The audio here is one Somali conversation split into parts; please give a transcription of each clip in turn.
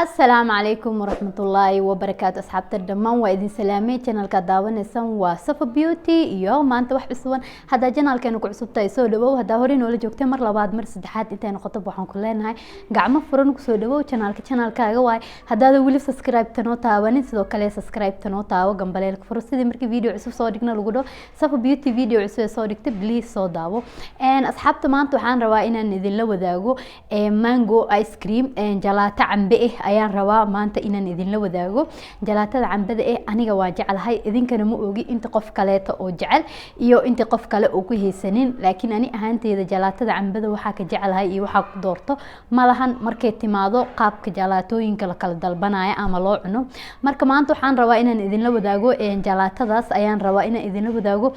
السلام عليكم ورحمة الله وبركاته أصحاب الدمان وإذن سلامي channel كداون إنسان وصف بيوتي يوم ما أنت واحد بسوان هذا channel كانوا كعصب تايسو دبوا هذا هورين ولا جوكتين مر لبعض مر سدحات أنت نقطب وحن كلنا هاي قاعمة فرن كسو دبوا channel كاجواي هذا ولي سبسكرايب تنوتا ونسي ذو كله سبسكرايب تنوتا وجنبالي لك فرصة دي مركي فيديو عصب صادقنا لقولو صف بيوتي فيديو عصب صادقت بليز صداو إن أصحاب تمان توحان روائنا نذل لو ذاقو مانجو آيس كريم جلاتة عم بقى ayaan rabaa maanta inaan idinla wadaago jalaatada cambada aniga waa jecelahay idinkana ma ogi inta qof kaleeto oo jecel iyo inta qof kale oo ku heesanin laakiin ani ahaanteyda jalaatada cambada waxa ka jecelahay iyo waxa ku doorto malahan markay timaado qaabka jalaatooyinka la kala dalbanaya ama loo cuno marka maanta waxaan rabaa inaan idinla wadaago jalaatadaas ayaan rabaa inaan idinla wadaago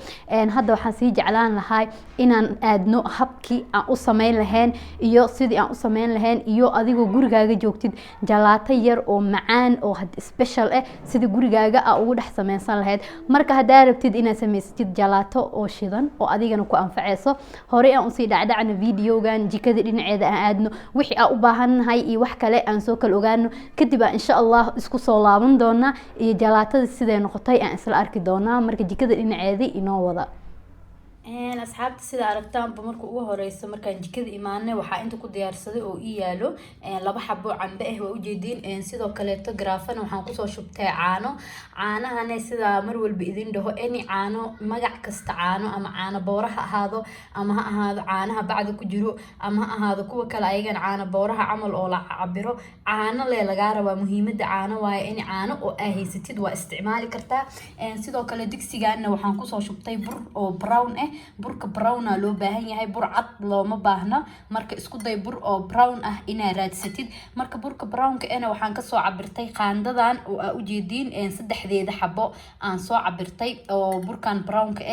hadda waxaan sii jeclaan lahay inaan aadno habkii aan u sameyn lahayn iyo sidii aan u sameyn lahayn iyo adigoo gurigaaga joogtid jalaato yar oo macaan oo special sida gurigaaga ugu dhex sameeysan lahayd marka hadaa rabtid inaad sameysatid jalaato oo shidan oo adigana ku anfaceyso hore aan usii dhacdhacna videogan jikada dhinaceeda aan aadno wixii aan u baahanahay iyo wax kale aan soo kala ogaano kadib insha Allah isku soo laaban doona iyo jalaatada sidee noqotay aan isla arki doona marka jikada dhinaceeda inoo wada asxaabta sida aragtaan marka ugu horeyso markaan jikada imaanay waxa inta ku diyaarsaday oo ii yaalo laba xabo cambe waa u jeedin sidoo kale garaafana waxaan ku soo shubtay caanahan sida mar walba idin dhaho any caano magac kasta caano ama caano booraha ahaado ama ha ahaado caanaha bacda ku jiro ama ha ahaado kuwa kale ayagan caano booraha camal oo la cabiro caano laga rabaa muhiimada caano waaye any caano oo ahaysatid waa isticmaali kartaa sidoo kale digsigaana waxaan ku soo shubtay bur oo brown burka brown loo baahan yahay bur cad looma baahna marka isku day bur oo brown ina raadsatid marka burka brownka waxaan ka soo cabirtay qaandadan oo u jeedin saddexdeeda xabo aan soo cabirtay oo burkan brownka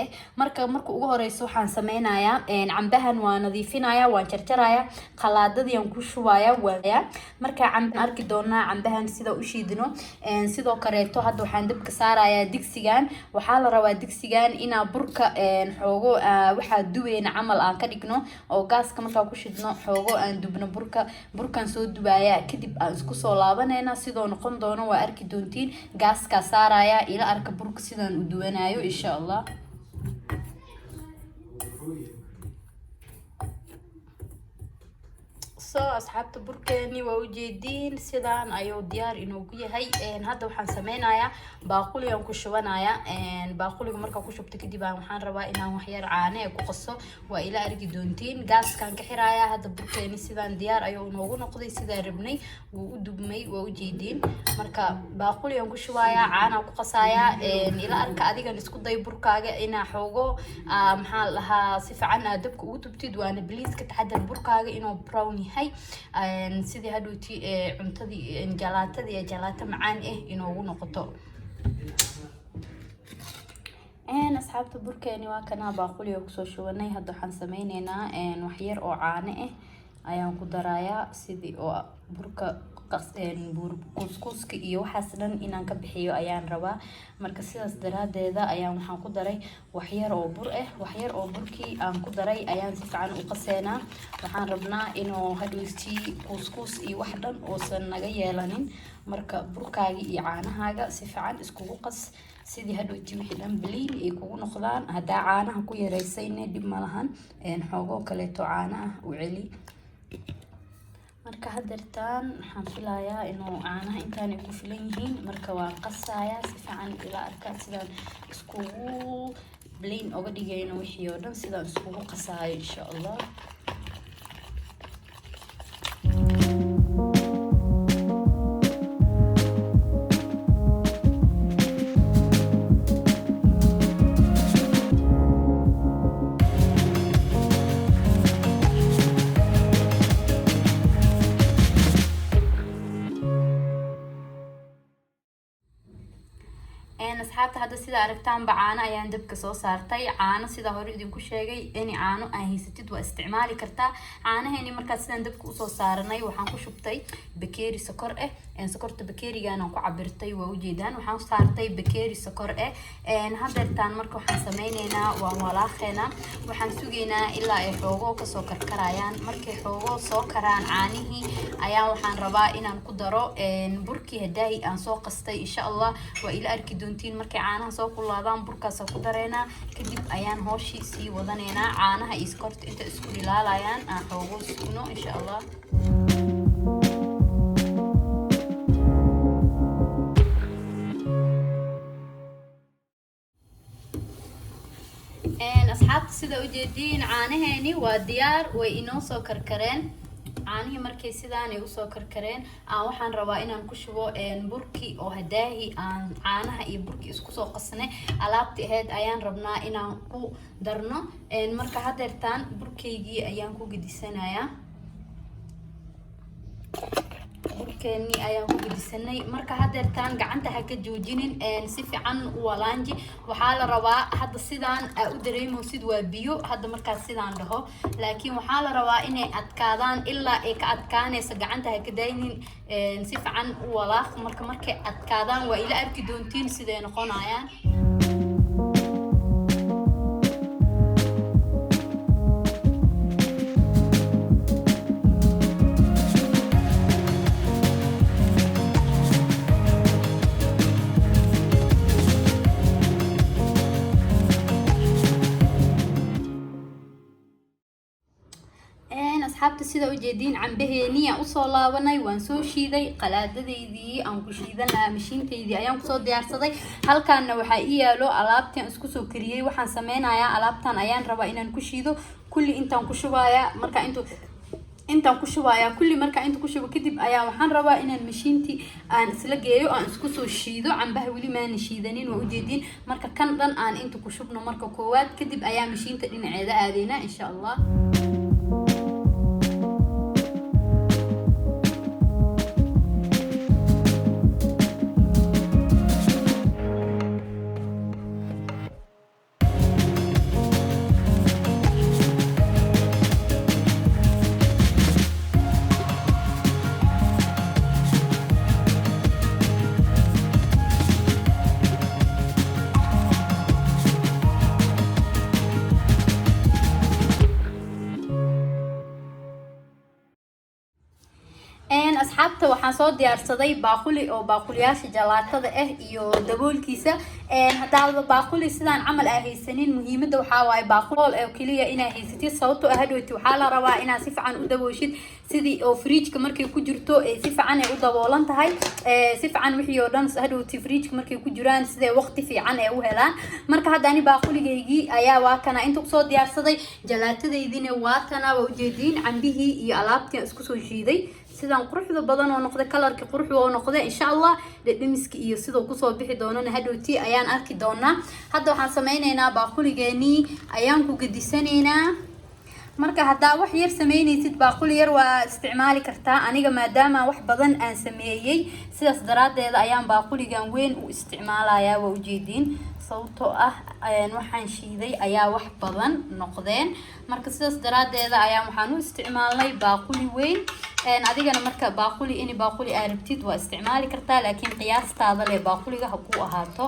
marka ugu horeyso waxaan sameynayaa cambahan waa nadiifinaya waan jarjaraya qalaadadii aan ku shubaya waaya marka cambahan arki doonaa cambahan sida u shiidino sidoo kaleeto hadda waxaan dabka saarayaa digsigan waxaa la rabaa digsigan ina burka xoogo waxa duweena camal aan ka dhigno oo gaaska marka ku shidno xoogo aan dubno burkan soo dubaya kadib aan isku soo laabanayna sidoo noqon doono waa arki doontiin gaaska saaraya ila arka burka sidaan u duwanayo insha Allah asxaabta burkeeni waa u jeedin sidaan ayuu diyaar inoogu yahay hadda waxaan sameynayaa baaquli aan ku shubanayaa baaquliga marka ku shubto kadib waxaan rabaa inaan wax yar caano ku qaso waa ila arki doontiin gaaskan ka xiraaya hadda burkeeni sidaan diyaar ayuu inoogu noqday sida rabnay wuu u dubmay waa u jeedin marka baaquli aan ku shubayaa caano ku qasaaya ila arka adigan isku day burkaaga ina xoogo maxaa lahaa si fiican aad dabka ugu tubtid waana please ka taxadar burkaaga inuu brown yahay sidii hadhuuti cuntadii jalaato macaan inoogu noqoto asxaabta burkeeni waa kana baaquliga ku soo shubanay hadda waxaan sameynaynaa wax yar oo caano ayaan ku darayaa sidii oo burka kuskuska iyo waxaas dhan inaan ka bixiyo ayaan rabaa marka sidaas daraadeeda ayaan waxaan ku daray wax yar oo bur wax yar oo burkii aan ku daray ayaan si fiican u qaseynaa waxaan rabnaa inuu hadhoystii kuskus iyo wax dhan oosan naga yeelanin marka burkaaga iyo caanahaaga si fiican iskugu qas sidii hadhoyti wixii dhan bliin ay kugu noqdaan hadaa caanaha ku yareysayna dib ma lahan xoogo kaleeto caanaha u celi marka hadartaan waxaan filayaa inuu caanaha intaan ku filan yihiin marka waan qasayaa si fiican ila arka sidaan iskugu bliin uga dhigayno wixii oo dhan sidaan iskugu qasayo insha Allah asxaabta hadda sida aragtaan caano ayaan dabka soo saartay caano sida hore idinku sheegay in caano aan haysatid waa isticmaali kartaa caanaheeni marka sidaan dabka u soo saaranay waxaan ku shubtay bakeeri sokor sokorta bakeerigan aan ku cabirtay waa u jeedaan waxaan saartay bakeeri sokor hadeertaan marka waxaan sameyneynaa waan walaaqeynaa waxaan sugeynaa ilaa ay xoogo ka soo karkarayaan markay xoogo soo karaan caanihii ayaa waxaan rabaa inaan ku daro burkii hadaahi aan soo qastay insha Allah waa ila arki doontiin markay caanaha soo kulaadaan burkaas ku dareena kadib ayaan hooshii sii wadaneynaa caanaha iyo sokorta inta isku ilaalayaan aan xoogo sugno insha Allah asxaabta sida u jeedin caanaheeni waa diyaar way inoo soo karkareen caanihi markay sidaan ay u soo karkareen aan waxaan rabaa inaan ku shubo burki oo hadaahi aan caanaha iyo burki isku soo qasnay alaabtii ahayd ayaan rabnaa inaan ku darno marka hadeertaan burkaygii ayaan ku gidisanayaa burkeeni ayaan ku gedisanay marka hadeertaan gacanta ha ka joojinin si fiican u walaanji waxaa la rabaa hadda sidaan u dareemaysid waa biyo hadda markaas sidaan dhaho laakiin waxaa la rabaa inay adkaadaan ilaa ay ka adkaanayso gacanta ha ka daynin si fiican u walaaq markay adkaadaan waa ila arki doontiin siday noqonayaan asxaabta sida u jeedin cambaheeni aan u soo laabanay waan soo shiiday qalaadadeydii aan ku shiidan lahaa mashiinteydii ayaan ku soo diyaarsaday halkaana waxa ii yaalo alaabtii aan isku soo kariyay waxaan sameynayaa alaabtan ayaan rabaa inaan ku shiido kulli intaan ku shubayaa marka intaan ku shubayaa kulli marka inta ku shubo kadib ayaa waxaan rabaa inaan mashiintii aan isla geeyo aan isku soo shiido cambaha wali maana shiidanin waa u jeedin marka kan dhan aan inta ku shubno marka koowaad kadib ayaa mashiinta dhinaceeda aadeyna insha Allah asxaabta waxaan soo diyaarsaday baaquli oo baaquliyaasha jalaatada iyo daboolkiisa hadaa baaquli sidaan camal ah haysanin muhiimada waxa waaye baaqul oo kaliya inaa haysatid sababtoo ah hadhooti waxa la rabaa inaa si fiican u dabooshid sidii oo fridge markay ku jirto si fiican ay u daboolan tahay si fiican wixii oo dhan hadhooti fridge markay ku jiraan sidee waqti fiican ay u helaan marka hadda ani baaquligeygii ayaa waa kana inta ku soo diyaarsaday jalaatadeydina waa kana waa u jeedin cambihii iyo alaabtii isku soo shiiday sidaan quruxda badan oo noqday kalarka quruxda oo noqday insha Allah dhadhamiski iyo sidoo ku soo bixi doonana hadhooti ayaan arki doonaa hadda waxaan sameyneynaa baaquligeeni ayaan ku gedisaneynaa marka hadaa wax yar sameynaysid baaquli yar waa isticmaali kartaa aniga maadaama wax badan aan sameeyay sidaas daraadeeda ayaan baaquligan weyn u isticmaalayaa waa u jeedin sababtoo ah waxaan shiiday ayaa wax badan noqdeen marka sidaas daraadeeda ayaan waxaan u isticmaalnay baaquli weyn adigana marka baaquli aad rabtid waa isticmaali kartaa laakiin qiyaastaada leh baaquliga ha ku ahaato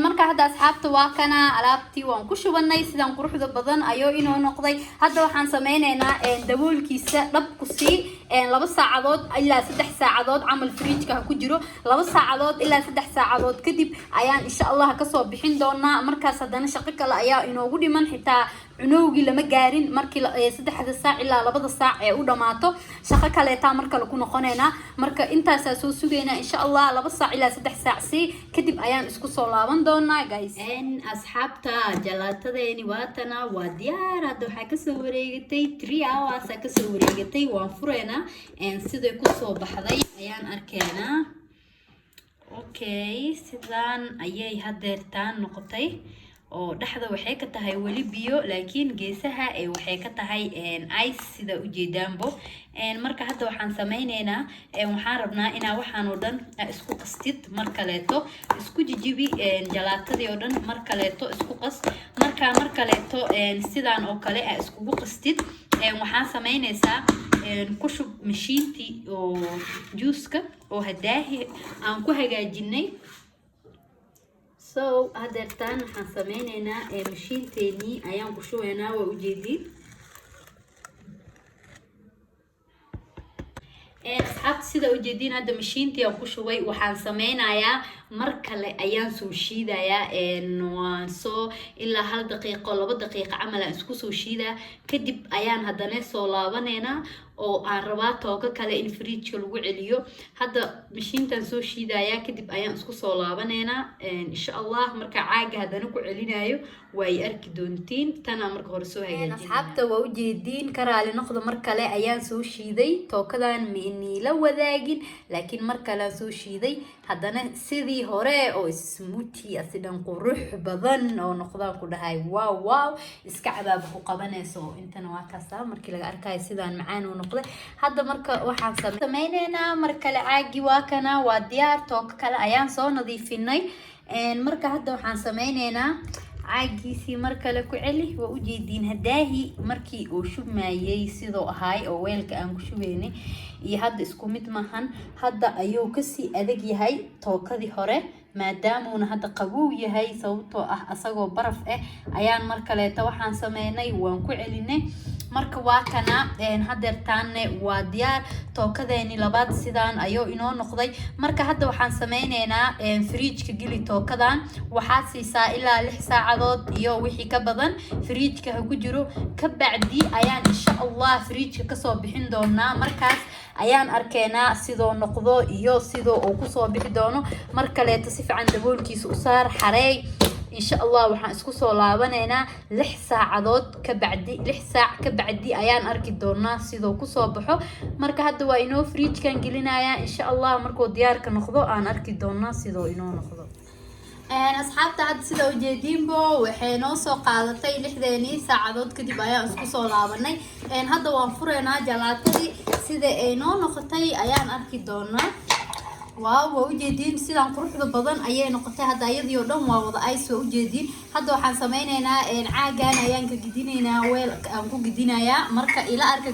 marka hadda asxaabta waa kana alaabtii waan ku shubanay sidaan quruxda badan ayuu inoo noqday hadda waxaan sameyneynaa daboolkiisa dhab ku sii 2 saacadood ilaa 3 saacadood camal fridge-ka ku jiro 2 saacadood ilaa 3 saacadood kadib ayaan insha Allah ka soo bixin doonaa markaas hadana shaqo kale ayaa inoogu dhiman xitaa cunowgii lama gaarin markii 3 saac ilaa 2 saac ee u dhamaato shaqo kale taa marka la ku noqoneena marka intaas soo sugeynaa insha Allah 2 saac ilaa 3 saac si kadib ayaan isku soo laaban doonaa guys asxaabta jalaatadeeni waatana waa diyaar hadda waxa ka soo wareegatay 3 hours ka soo wareegatay waan fureena sida ku soo baxday ayaan arkeynaa okay sidaan ayay hadeertaan noqotay oo dhaxda waxay ka tahay wali biyo laakiin geesaha ay waxay ka tahay ice sida u jeedaanbo marka hadda waxaan sameyneynaa waxaan rabnaa inaa waxaan oo dhan isku qastid mar kaleeto isku jijibi jalaatadii oo dhan mar kaleeto isku qas mar kaleeto sidaan oo kale iskugu qastid waxaan sameynaysaa ku shub mashiintii oo juuska oo hadaahi aan ku hagaajinay so hadeertaan waxaan sameyneynaa mashiinteenii ayaan ku shubaynaa waa ujeediin asxaabta sida ujeediin hadda mashiintii aan ku shubay waxaan sameynayaa mar kale ayaan soo shiidayaa waan soo ilaa 1 daqiiqo 2 daqiiqo camal aan isku soo shiidaa kadib ayaan haddana soo laabaneynaa oo aan rabaa tooka kale in fridge lagu celiyo hadda mashiintan soo shiidayaa kadib ayaan isku soo laabaneynaa insha Allah marka caaga haddana ku celinayo way arki doontiin tana marka hore soo hagaajinaa asxaabta waa u jeediin karaali noqdo mar kale ayaan soo shiiday tookadan meeni la wadaagin laakiin mar kale soo shiiday haddana sidii hore oo smoothie asidan qurux badan oo noqdaan ku dhahay wow iska cabaab ku qabanayso intana waa kaasa markii laga arkayo sidaan macaan oo noqday hadda marka waxaan sameyneynaa mar kale caagi waa kana waa diyaar tooka kale ayaan soo nadiifinay marka hadda waxaan sameyneynaa caagiisii mar kale ku celi waa u jeediin hadaahi markii uu shubmayay sidoo ahay oo weelka aan ku shubeynay iyo hadda isku mid maahan hadda ayuu kasii adag yahay tookadii hore maadaama hadda qabow yahay sababtoo ah asagoo baraf ayaan mar kaleeto waxaan sameynay waan ku celinay marka waa kana hadeertaan waa diyaar tookadeeni labaad sidaan ayuu inoo noqday marka hadda waxaan sameyneynaa fridge-ka geli tookadan waxaa siisaa ilaa 6 saacadood iyo wixii ka badan fridge-ka ku jiro ka bacdi ayaan insha Allah fridge-ka ka soo bixin doonaa markaas ayaan arkeynaa sidoo noqdo iyo sidoo uu ku soo bixi doono mar kaleeto si fiican daboolkiisa u saar xareey insha Allah waxaan isku soo laabaneynaa 6 saacadood ka bacdi 6 saac ka bacdi ayaan arki doonaa sidoo ku soo baxo marka hadda waa inoo fridge-kan gelinayaa insha Allah markuu diyaar ka noqdo aan arki doonaa sidoo inoo noqdo asxaabta hadda sida ujeediinbo waxay noo soo qaadatay 6 saacadood kadib ayaan isku soo laabanay hadda waan fureynaa jalaatadii sida ay noo noqotay ayaan arki doonaa waaw waa ujeediin sidaan quruxda badan ayay noqotay hadda iyadii oo dhan waa wada ice waa ujeediin hadda waxaan sameyneynaa caagan ayaan ka gidinaynaa weel aan ku gidinayaa marka ila arka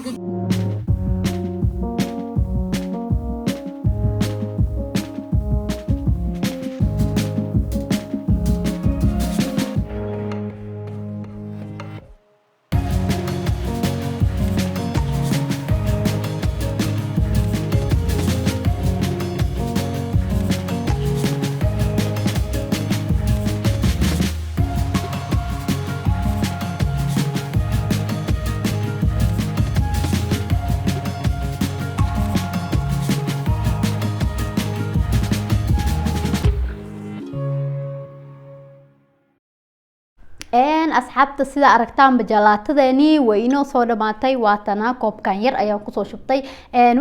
asxaabta sida aragtaan bajalaatadeeni way inoo soo dhamaatay waatana koobkan yar ayaan kusoo shubtay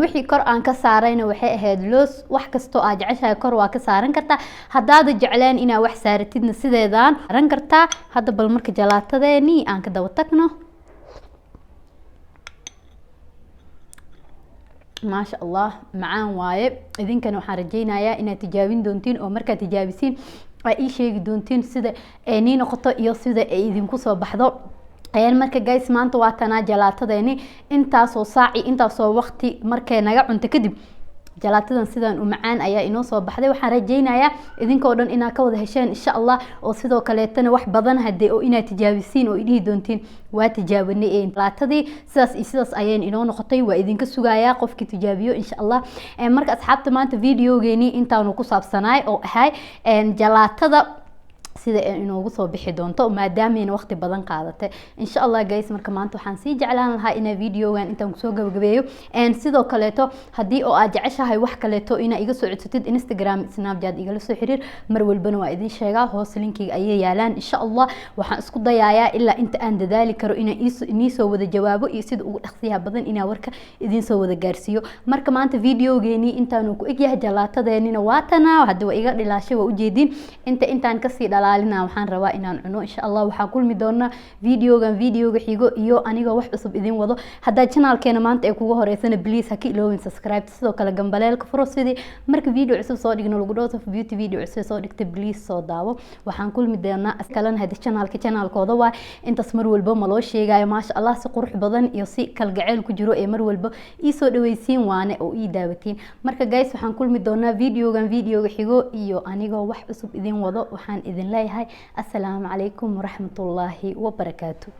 wixii kor aan ka saarayna waxay ahayd loos wax kasto aad jeceshahay kor waa ka saaran kartaa haddaad jecleen inaa wax saaratidna sideedaan saaran kartaa hadda bal marka jalaatadeeni aan ka daba tagno ما شاء الله معان وايب إذن كانوا حرجينا إن تجاوين دونتين أو مركا تجاوسين أي شيء دونتين سيدا نين قطة إيو سيدا إذن كوسو بحضو marka guys maanta waa tanaa jalaatadeeni intaasoo saaci intaasoo waqti markay naga cunto kadib jalaatadan sidaan u macaan ayaa inoo soo baxday waxaan rajaynayaa idinkoo dhan inaad ka wada hesheen insha Allah oo sidoo kaleetana wax badan hadee oo inaad tijaabisiin oo idii doontiin waa tijaabanay jalaatadii sidaas iyo sidaas ayeen inoo noqotay waa idinka sugayaa qofkii tijaabiyo insha Allah marka asxaabta maanta videogeeni intaanu ku saabsanaay oo ahay jalaatada sida inoogu soo bixi doonto maadaama waqti badan qaadatay insha Allah guys marka maanta waxaan sii jeclaan lahaa in videogan intaan kusoo gabagabeeyo sidoo kaleeto hadii oo aad jeceshahay wax kaleeto ina iga soo codsatid Instagram Snapchat igala soo xiriir mar walbana waa idin sheegaa hoos linkiga ayay yaalaan insha Allah waxaan isku dayayaa ilaa inta aan dadaali karo ina inii soo wada jawaabo iyo sida ugu dhaqsiyaha badan ina warka idin soo wada gaarsiiyo marka maanta videogeeni intaan ku egyahay jalaatadeenina waatana hadda waa iga dhilaashay waa u jeedin intaan ka sii dhalaalina waxaan rabaa inaan cuno insha Allah waxaan kulmi doonaa videoga xigo iyo aniga wax cusub idin wado hadaa channelkeena maanta ay kugu horeysana please ha ka iloobin subscribe sidoo kale gambaleelka furo sidii marka video cusub soo dhigno lagu dhaw Safa Beauty video cusub soo dhigta please soo daawo waxaan kulmi doonaa askalan hada channelkooda waa intaas mar walba ma loo sheegayo maasha Allah si qurux badan iyo si kalgacayl ku jiro ee mar walba ii soo dhaweysiin waane oo ii daawatiin marka guys waxaan kulmi doonaa videoga xigo iyo aniga wax cusub idin wado waxaan idin leeyahay assalaamu calaykum waraxmatullaahi wabarakaatuh